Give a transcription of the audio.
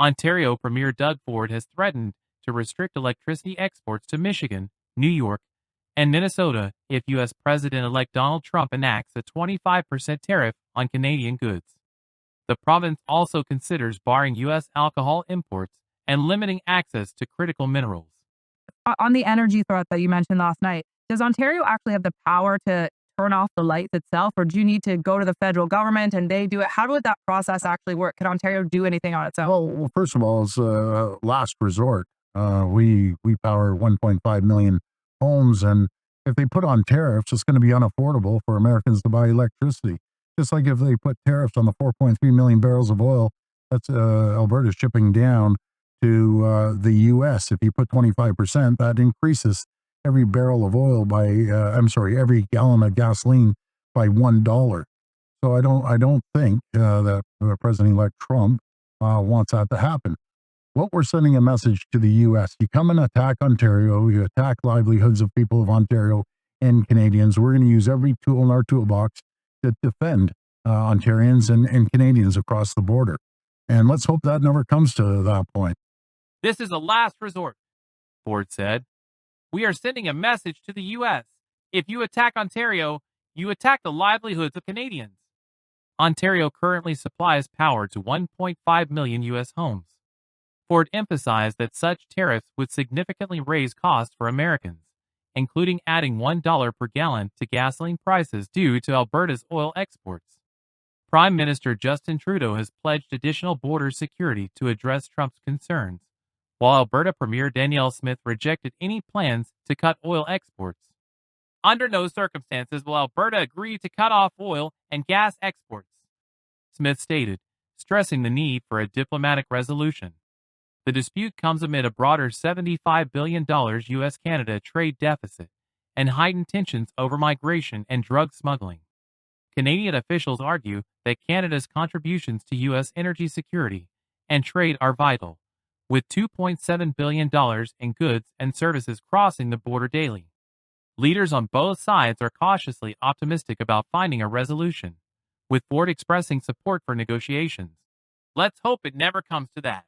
Ontario Premier Doug Ford has threatened to restrict electricity exports to Michigan, New York, and Minnesota if U.S. President-elect Donald Trump enacts a 25% tariff on Canadian goods. The province also considers barring U.S. alcohol imports and limiting access to critical minerals. On the energy threat that you mentioned last night, does Ontario actually have the power to turn off the lights itself, or do you need to go to the federal government and they do it? How would that process actually work? Can Ontario do anything on its own? Well, first of all, it's a last resort. We power 1.5 million homes, and if they put on tariffs, it's going to be unaffordable for Americans to buy electricity. Just like if they put tariffs on the 4.3 million barrels of oil that's Alberta shipping down to the U.S. If you put 25%, that increases every barrel of oil by, every gallon of gasoline by $1. So I don't think that President-elect Trump wants that to happen. What we're sending a message to the U.S. You come and attack Ontario, you attack livelihoods of people of Ontario and Canadians. We're going to use every tool in our toolbox to defend Ontarians and Canadians across the border. And let's hope that never comes to that point. This is a last resort, Ford said. We are sending a message to the U.S. If you attack Ontario, you attack the livelihoods of Canadians. Ontario currently supplies power to 1.5 million U.S. homes. Ford emphasized that such tariffs would significantly raise costs for Americans, including adding $1 per gallon to gasoline prices due to Alberta's oil exports. Prime Minister Justin Trudeau has pledged additional border security to address Trump's concerns, while Alberta Premier Danielle Smith rejected any plans to cut oil exports. Under no circumstances will Alberta agree to cut off oil and gas exports, Smith stated, stressing the need for a diplomatic resolution. The dispute comes amid a broader $75 billion U.S.-Canada trade deficit and heightened tensions over migration and drug smuggling. Canadian officials argue that Canada's contributions to U.S. energy security and trade are vital, with $2.7 billion in goods and services crossing the border daily. Leaders on both sides are cautiously optimistic about finding a resolution, with Ford expressing support for negotiations. Let's hope it never comes to that.